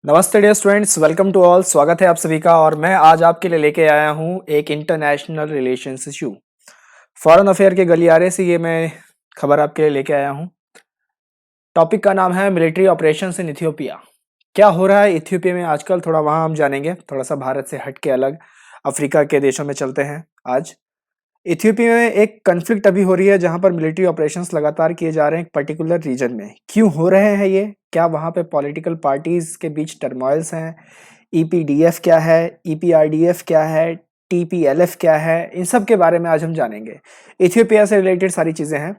नमस्ते dear students, welcome to all. स्वागत है आप सभी का। और मैं आज आपके लिए लेके आया हूँ एक international relations issue, foreign affair के गलियारे से ये मैं खबर आपके लिए लेके आया हूँ। टॉपिक का नाम है मिलिट्री ऑपरेशंस इन इथियोपिया। क्या हो रहा है इथियोपिया में आजकल, थोड़ा वहाँ हम जानेंगे। थोड़ा सा भारत से हट के अलग अफ्रीका के देशों में चलते हैं। आज इथियोपिया में एक कन्फ्लिक्ट अभी हो रही है जहाँ पर मिलिट्री ऑपरेशंस लगातार किए जा रहे हैं एक पर्टिकुलर रीजन में। क्यों हो रहे हैं ये? क्या वहाँ पे पॉलिटिकल पार्टीज के बीच टर्मोइल्स हैं? ईपीडीएफ क्या है, ईपीआरडीएफ क्या है, टीपीएलएफ क्या है, इन सब के बारे में आज हम जानेंगे। इथियोपिया से रिलेटेड सारी चीजें हैं।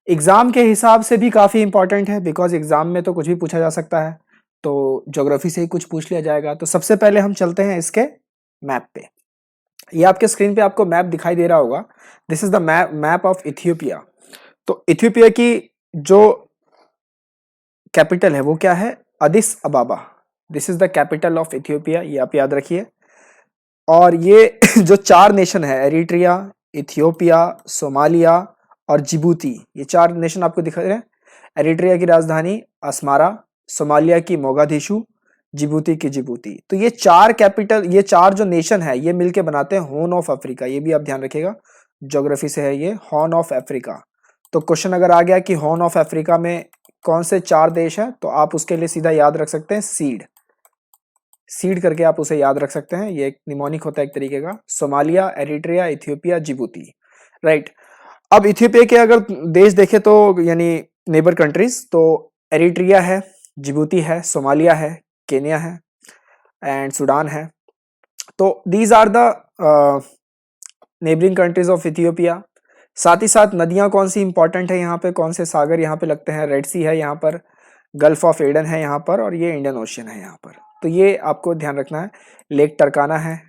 एग्जाम के हिसाब से भी काफी इंपॉर्टेंट है, बिकॉज एग्जाम में तो कुछ भी पूछा जा सकता है, तो ज्योग्राफी से ही कुछ पूछ लिया जाएगा। तो सबसे पहले हम चलते हैं इसके मैप पे। ये आपके स्क्रीन पे आपको मैप दिखाई दे रहा होगा। This is the map of Ethiopia. तो इथियोपिया की जो कैपिटल है वो क्या है? Addis अबाबा। This is the capital of Ethiopia, ये आप याद रखिए। और ये जो चार नेशन है, एरिट्रिया, इथियोपिया, सोमालिया और जिबूती, ये चार नेशन आपको दिख रहे हैं। एरिट्रिया की राजधानी अस्मारा, सोमालिया की मोगादिशु, जिबूती की जिबूती। तो ये चार कैपिटल, ये चार जो नेशन है ये मिलके बनाते हैं हॉर्न ऑफ अफ्रीका। ये भी आप ध्यान रखिएगा, ज्योग्राफी से है ये, हॉर्न ऑफ अफ्रीका। तो क्वेश्चन अगर आ गया कि हॉर्न ऑफ अफ्रीका में कौन से चार देश हैं, तो आप उसके लिए सीधा याद रख सकते हैं सीड। सीड करके आप उसे याद रख सकते हैं। ये एक निमोनिक होता है एक तरीके का। Somalia, Eritrea, Ethiopia, Djibouti. Right. अब इथियोपिया के अगर देश देखे तो यानी नेबर कंट्रीज, तो एरिट्रिया है, जिबूती है, सोमालिया है, केन्या है एंड सूडान है। तो these are the neighbouring countries of Ethiopia. साथ ही साथ नदियां कौन सी इंपॉर्टेंट है यहाँ पे, कौन से सागर यहाँ पे लगते हैं? रेड सी है यहाँ पर, गल्फ ऑफ एडन है यहाँ पर, और ये इंडियन ओशियन है यहाँ पर। तो ये आपको ध्यान रखना है। लेक टरकाना है,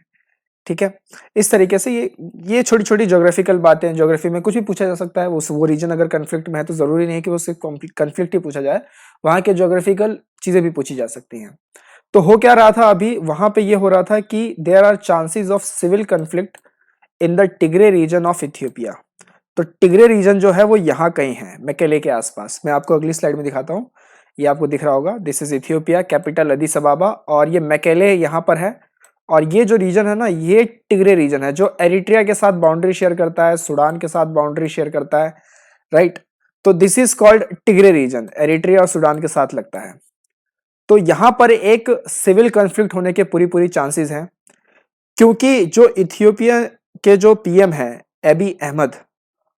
ठीक है। इस तरीके से ये छोटी छोटी ज्योग्राफिकल बातें, ज्योग्राफी में कुछ भी पूछा जा सकता है। वो रीजन अगर कन्फ्लिक्ट में है तो जरूरी नहीं है कि वो सिर्फ कन्फ्लिक्ट ही पूछा जाए, वहाँ के ज्योग्राफिकल चीजें भी पूछी जा सकती हैं। तो हो क्या रहा था अभी वहां पे? ये हो रहा था कि there are chances of civil conflict in the Tigray region of Ethiopia. तो टिग्रे रीजन जो है वो यहाँ कहीं है, मैकेले के आसपास। मैं आपको अगली स्लाइड में दिखाता हूँ, ये आपको दिख रहा होगा। This is Ethiopia, capital Addis अबाबा, और ये मैकेले यहाँ पर है। और ये जो रीजन है ना, ये टिग्रे रीजन है जो एरिट्रिया के साथ बाउंड्री शेयर करता है, सूडान के साथ बाउंड्री शेयर करता है। राइट। तो this is called Tigray reason, Eritrea और सूडान के साथ लगता है। तो यहां पर एक सिविल कॉन्फ्लिक्ट होने के पूरी पूरी चांसेस हैं, क्योंकि जो इथियोपिया के जो पीएम है एबी अहमद,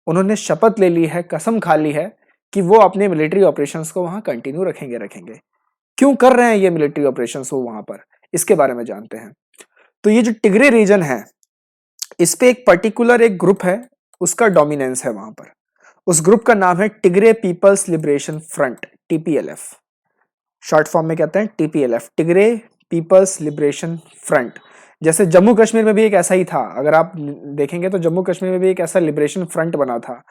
उन्होंने शपथ ले ली है, कसम खा ली है कि वो अपने मिलिट्री ऑपरेशंस को वहां कंटिन्यू रखेंगे। क्यों कर रहे हैं ये मिलिट्री ऑपरेशंस वो वहां पर, इसके बारे में जानते हैं। तो ये जो टिग्रे रीजन है, इस पे एक पर्टिकुलर एक ग्रुप है, उसका डोमिनेंस है वहां पर। उस ग्रुप का नाम है Tigray People's Liberation Front, TPLF. Short form में कहते हैं TPLF, Tigray People's Liberation Front. जैसे जम्मू कश्मीर में भी एक ऐसा ही था, अगर आप देखेंगे तो जम्मू कश्मीर में भी एक ऐसा लिबरेशन फ्रंट बना था,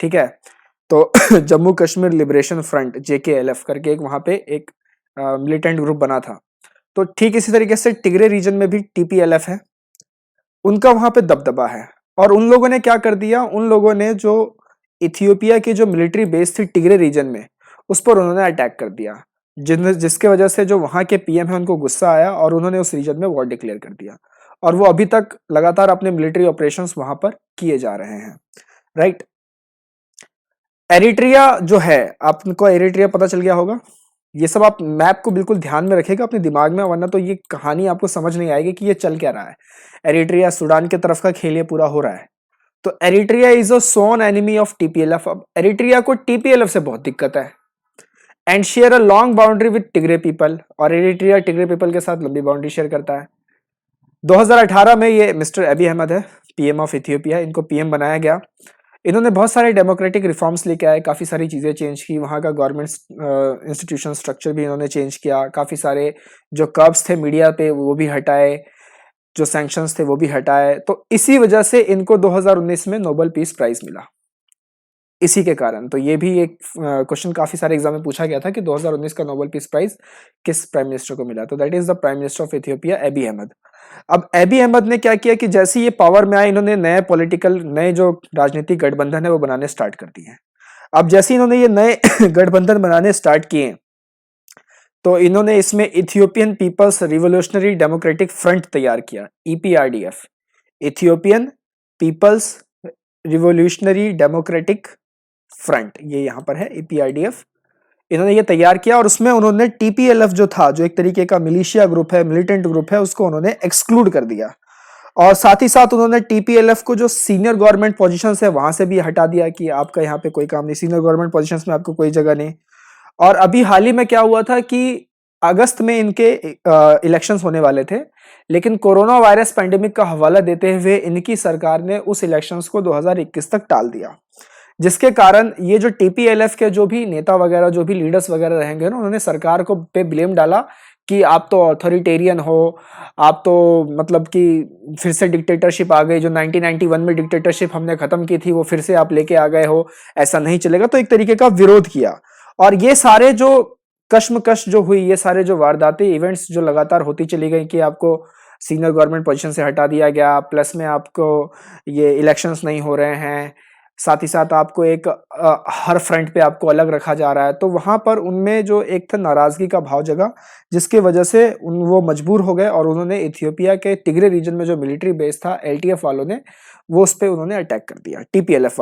ठीक है। तो Jammu Kashmir liberation front, JKLF करके एक वहां पे एक मिलिटेंट ग्रुप बना था। तो ठीक इसी तरीके से टिग्रे रीजन में भी टीपीएलएफ है, उनका वहां पे दबदबा है। और उन लोगों ने क्या कर दिया, उन लोगों ने जो इथियोपिया की जो मिलिट्री बेस थी टिग्रे रीजन में, उस पर उन्होंने अटैक कर दिया, जिसके वजह से जो वहां के पीएम है उनको गुस्सा आया और उन्होंने उस रीजन में वॉर डिक्लेयर कर दिया। और वो अभी तक लगातार अपने मिलिट्री ऑपरेशंस वहां पर किए जा रहे हैं। राइट। एरिट्रिया जो है, आपको एरिट्रिया पता चल गया होगा। ये सब आप मैप को बिल्कुल ध्यान में रखिएगा अपने दिमाग में, वरना तो ये कहानी आपको समझ नहीं आएगी कि ये चल क्या रहा है। एरिट्रिया सूडान के तरफ का खेल ये पूरा हो रहा है। तो Eritrea is a sworn enemy of TPLF. अब एरिट्रिया को टीपीएलएफ से बहुत दिक्कत है and share a long boundary with Tigray people, और एरिट्रिया टिग्रे पीपल के साथ लंबी बाउंड्री शेयर करता है। 2018 में ये मिस्टर एबी अहमद है, पीएम ऑफ इथियोपिया, इनको पीएम बनाया गया। इन्होंने बहुत सारे डेमोक्रेटिक रिफॉर्म्स लेके आए, काफ़ी सारी चीज़ें चेंज की, वहाँ का गवर्नमेंट इंस्टीट्यूशन स्ट्रक्चर भी इन्होंने चेंज किया, काफ़ी सारे जो कर्ब्स थे मीडिया पे वो भी हटाए, जो सैंक्शंस थे वो भी हटाए। तो इसी वजह से इनको 2019 में नोबेल पीस प्राइज मिला, इसी के कारण। तो ये भी एक क्वेश्चन काफी सारे एग्जाम में पूछा गया था कि 2019 का नोबेल पीस प्राइज किस प्राइम मिनिस्टर को मिला। तो that is the prime minister of Ethiopia, Abiy Ahmed. अब एबी अहमद ने क्या किया कि जैसे ये पावर में आए, इन्होंने नए जो राजनीतिक गठबंधन है वो बनाने स्टार्ट कर दिए हैं। अब जैसे इन्होंने ये नए गठबंधन बनाने स्टार्ट किए, तो इन्होंने इसमें Ethiopian peoples revolutionary democratic front तैयार किया, EPRDF, Ethiopian peoples revolutionary democratic front, ये यहाँ पर है ईपीआरडीएफ। इन्होंने ये तैयार किया और उसमें उन्होंने टीपीएलएफ जो था, जो एक तरीके का मिलिशिया ग्रुप है, मिलिटेंट ग्रुप है, उसको उन्होंने एक्सक्लूड कर दिया। और साथ ही साथ उन्होंने टीपीएलएफ को जो सीनियर गवर्नमेंट पोजीशन है वहां से भी हटा दिया कि आपका यहाँ पे कोई काम नहीं, सीनियर गवर्नमेंट पोजीशन में आपको कोई जगह नहीं। और अभी हाल ही में क्या हुआ था कि अगस्त में इनके इलेक्शंस होने वाले थे, लेकिन कोरोना वायरस पैंडेमिक का हवाला देते हुए इनकी सरकार ने उस इलेक्शंस को 2021 तक टाल दिया, जिसके कारण ये जो टीपीएलएफ के जो भी नेता वगैरह, जो भी लीडर्स वगैरह रहेंगे ना, उन्होंने सरकार को पे ब्लेम डाला कि आप तो ऑथोरिटेरियन हो, आप तो मतलब कि फिर से डिक्टेटरशिप आ गई, जो 1991 में डिक्टेटरशिप हमने खत्म की थी वो फिर से आप लेके आ गए हो, ऐसा नहीं चलेगा। तो एक तरीके का विरोध किया। और ये सारे जो कश्मकश जो हुई, ये सारे जो वारदाती इवेंट्स जो लगातार होती चली गई कि आपको सीनियर गवर्नमेंट पोजीशन से हटा दिया गया, प्लस में आपको ये इलेक्शंस नहीं हो रहे हैं, साथ ही साथ आपको एक हर फ्रंट पे आपको अलग रखा जा रहा है, तो वहां पर उनमें जो एक था नाराजगी का भाव जगा, जिसके वजह से वो मजबूर हो गए और उन्होंने इथियोपिया के तिग्रे रीजन में जो मिलिट्री बेस था एलटीएफ वालों ने, वो उस पर उन्होंने अटैक कर दिया, टीपीएलएफ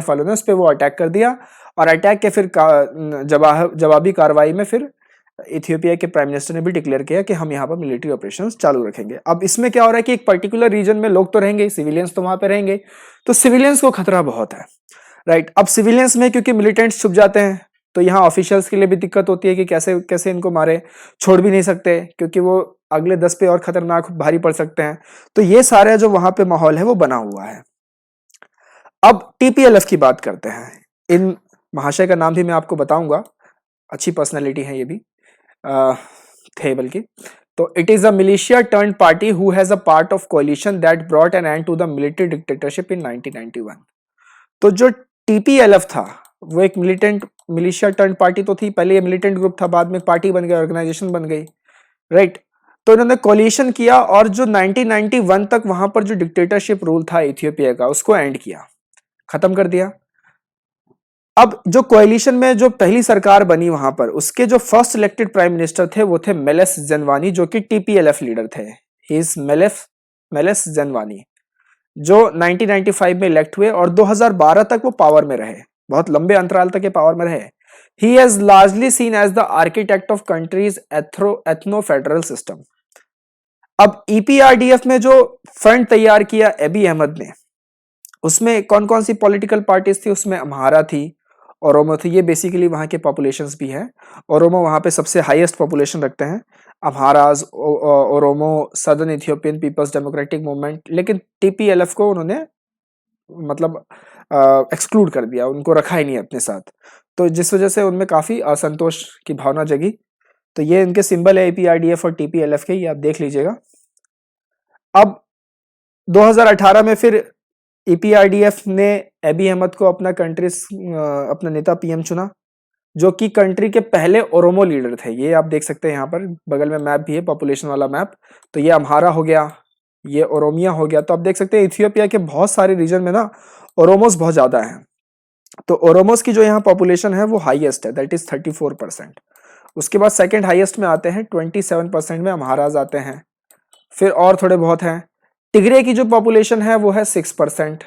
वालों ने उस पर वो अटैक कर दिया। और अटैक के फिर जवाबी कार्रवाई में फिर इथियोपिया के प्राइम मिनिस्टर ने भी डिक्लेयर किया कि हम यहाँ पर मिलिट्री ऑपरेशंस चालू रखेंगे। अब इसमें क्या हो रहा है कि एक पर्टिकुलर रीजन में लोग तो रहेंगे, सिविलियंस तो वहां पे रहेंगे, तो सिविलियंस को खतरा बहुत है, राइट। अब सिविलियंस में क्योंकि मिलिटेंट्स छुप जाते हैं, तो यहाँ ऑफिशियल्स के लिए भी दिक्कत होती है कि कैसे कैसे इनको मारे, छोड़ भी नहीं सकते क्योंकि वो अगले 10 पे और खतरनाक भारी पड़ सकते हैं। तो ये सारा जो वहां पे माहौल है वो बना हुआ है। अब टीपीएलएफ की बात करते हैं। इन महाशय का नाम भी मैं आपको बताऊंगा, अच्छी पर्सनैलिटी है ये भी, थे बल्कि। तो it is a militia turn party who has a part of coalition that brought an end to the military dictatorship in 1991। तो जो टीपीएलएफ था वो एक मिलिटेंट मिलिशिया टर्न पार्टी तो थी, पहले ये मिलिटेंट ग्रुप था, बाद में पार्टी बन गई, ऑर्गेनाइजेशन बन गई, राइट। तो इन्होंने कोलिशन किया और जो 1991 तक वहां पर जो डिक्टेटरशिप रूल था इथियोपिया का, उसको एंड किया, खत्म कर दिया। अब जो कोएलिशन में जो पहली सरकार बनी वहां पर, उसके जो फर्स्ट इलेक्टेड प्राइम मिनिस्टर थे वो थे मेलेस जेनवानी, जो कि टीपीएलएफ लीडर थे। ही इज मेलेस जेनवानी, जो 1995 में इलेक्ट हुए और 2012 तक वो पावर में रहे, बहुत लंबे अंतराल तक ये पावर में रहे। He is largely seen as the architect of countries ethno federal system. अब ईपीआरडीएफ में जो फ्रंट तैयार किया एबी अहमद ने, उसमें कौन कौन सी पॉलिटिकल पार्टीज थी? उसमें अम्हारा थी, ओरोमो थी, ये बेसिकली वहाँ के पॉपुलेशंस भी हैं। ओरोमो वहाँ पे सबसे हाईएस्ट पॉपुलेशन रखते हैं, Amharas, Oromo, southern Ethiopian peoples democratic movement, लेकिन टीपीएलएफ को उन्होंने मतलब एक्सक्लूड कर दिया, उनको रखा ही नहीं अपने साथ, तो जिस वजह से उनमें काफी असंतोष की भावना जगी। तो ये इनके सिंबल है ईपीआरडीएफ और टीपीएलएफ के, ये आप देख लीजिएगा। अब 2018 में फिर ईपीआरडीएफ ने एबी अहमद को अपना नेता पीएम चुना, जो कि कंट्री के पहले ओरोमो लीडर थे। ये आप देख सकते हैं, यहाँ पर बगल में मैप भी है, पॉपुलेशन वाला मैप। तो ये अम्हारा हो गया, ये ओरोमिया हो गया। तो आप देख सकते हैं इथियोपिया के बहुत सारे रीजन में ना ओरोमोस बहुत ज्यादा हैं। तो ओरोमोस की जो यहाँ पॉपुलेशन है वो हाईएस्ट है, दैट इज 34%। उसके बाद सेकेंड हाईएस्ट में आते हैं 27% में अम्हाराज आते हैं, फिर और थोड़े बहुत हैं। टिग्रे की जो पॉपुलेशन है वो है 6%,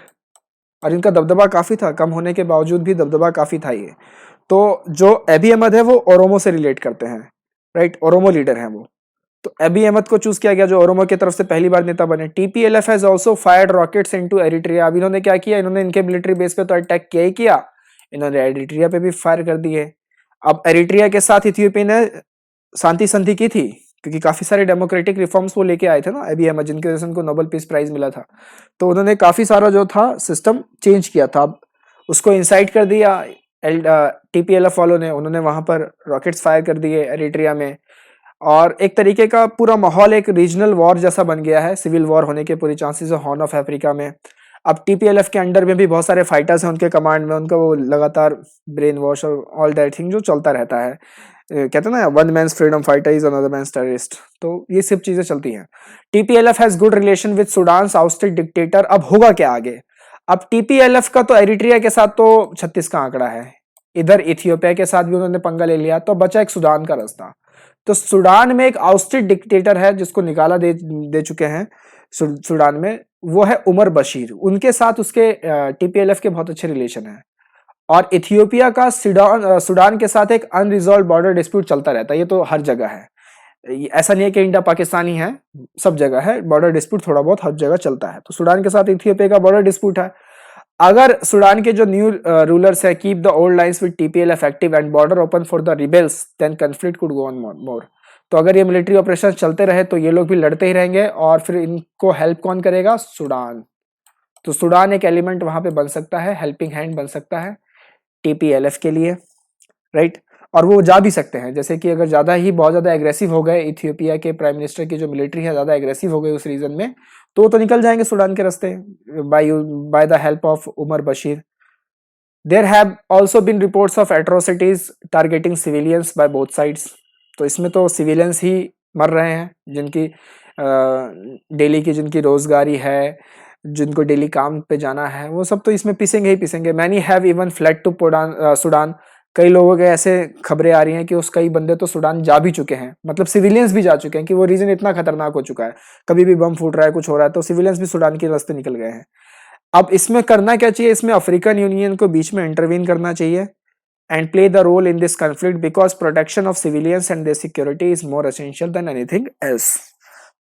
और इनका दबदबा काफी था, कम होने के बावजूद भी दबदबा काफी था ये। तो जो एबी अहमद है वो ओरोमो से रिलेट करते हैं, राइट, ओरोमो लीडर हैं वो। तो एबी अहमद को चूज किया गया, जो ओरोमो की तरफ से पहली बार नेता बने। TPLF has also fired rockets into Eritrea. अब इन्होंने क्या किया, इन्होंने इनके मिलिट्री बेस पे तो अटैक किया ही किया, इन्होंने एरिट्रिया पे भी फायर कर दिए। अब एरिट्रिया के साथ इथियोपिया ने शांति संधि की थी, क्योंकि काफी सारे डेमोक्रेटिक रिफॉर्म्स वो लेके आए थे ना एबी अहमद, जिनके वजह से उनको नोबेल पीस प्राइज मिला था। तो उन्होंने काफी सारा जो था सिस्टम चेंज किया था, अब उसको इंसाइट कर दिया टीपीएलएफ वालों ने, उन्होंने वहां पर रॉकेट्स फायर कर दिए एरिट्रिया में, और एक तरीके का पूरा माहौल एक रीजनल वॉर जैसा बन गया है, सिविल वॉर होने के पूरी चांसेस है हॉर्न ऑफ अफ्रीका में। अब टीपीएलएफ के अंडर में भी बहुत सारे फाइटर्स हैं उनके कमांड में, उनका वो लगातार ब्रेन वॉश और ऑल दैट थिंग जो चलता रहता है। कहते हैं ना, one man's freedom fighter is another man's terrorist, तो ये सब चीजें चलती हैं। TPLF has good relation with Sudan ousted dictator. अब होगा क्या आगे? अब टीपीएलएफ का तो एरिट्रिया के साथ तो 36 का आंकड़ा है, इधर इथियोपिया के साथ भी उन्होंने पंगा ले लिया, तो बचा एक सूडान का रास्ता। तो सूडान में एक आउस्टेड डिक्टेटर है जिसको निकाला दे चुके हैं सूडान में, वो है उमर बशीर। उनके साथ उसके टीपीएलएफ के बहुत अच्छे रिलेशन है। और इथियोपिया का सूडान के साथ एक अनरिजॉल्व बॉर्डर डिस्प्यूट चलता रहता है, ये तो हर जगह है, ऐसा नहीं है कि इंडिया पाकिस्तानी है, सब जगह है बॉर्डर डिस्प्यूट, थोड़ा बहुत हर जगह चलता है। तो सूडान के साथ इथियोपिया का बॉर्डर डिस्प्यूट है। अगर सूडान के जो न्यू रूलर्स है keep the old lines with TPLF active and border open for the rebels then conflict could go on more. तो अगर ये मिलिट्री ऑपरेशन चलते रहे तो ये लोग भी लड़ते ही रहेंगे, और फिर इनको हेल्प कौन करेगा? सूडान। तो सूडान एक एलिमेंट वहां पे बन सकता है, हेल्पिंग हैंड बन सकता है टीपीएलएफ के लिए, राइट। और वो जा भी सकते हैं, जैसे कि अगर ज्यादा ही बहुत ज्यादा एग्रेसिव हो गए, इथियोपिया के प्राइम मिनिस्टर की जो मिलिट्री है ज्यादा एग्रेसिव हो गई उस रीजन में, तो निकल जाएंगे सूडान के रास्ते by the help of Omar Bashir. There have also been reports of atrocities targeting civilians by both sides. तो इसमें तो सिविलियंस ही मर रहे हैं, जिनकी डेली की जिनकी रोजगारी है, जिनको डेली काम पे जाना है, वो सब तो इसमें पिसेंगे ही पिसेंगे। Many have even fled to Sudan. कई लोगों के ऐसे खबरें आ रही हैं कि कई बंदे तो सूडान जा भी चुके हैं, मतलब सिविलियंस भी जा चुके हैं, कि वो रीजन इतना खतरनाक हो चुका है, कभी भी बम फूट रहा है, कुछ हो रहा है, तो सिविलियंस भी सूडान के रास्ते निकल गए हैं। अब इसमें करना क्या चाहिए? इसमें अफ्रीकन यूनियन को बीच में इंटरवीन करना चाहिए and play the role in this conflict because protection of civilians and their security is more essential than anything else.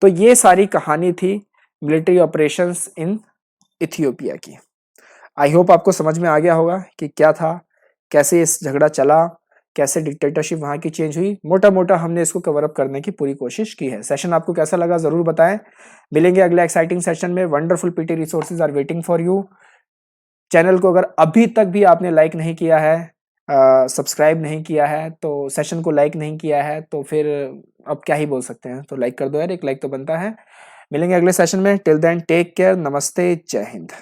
तो ये सारी कहानी थी मिलिट्री ऑपरेशंस इन इथियोपिया की। आई होप आपको समझ में आ गया होगा कि क्या था, कैसे इस झगड़ा चला, कैसे डिक्टेटरशिप वहां की चेंज हुई। मोटा मोटा हमने इसको कवर अप करने की पूरी कोशिश की है। सेशन आपको कैसा लगा जरूर बताएं। मिलेंगे अगले एक्साइटिंग सेशन में। Wonderful PT resources are waiting for you. Channel को अगर अभी तक भी आपने लाइक नहीं किया है, सब्सक्राइब नहीं किया है, तो सेशन को लाइक नहीं किया है, तो फिर अब क्या ही बोल सकते हैं, तो लाइक कर दो यार, एक लाइक तो बनता है। मिलेंगे अगले सेशन में। टिल देन टेक केयर, नमस्ते, जय हिंद।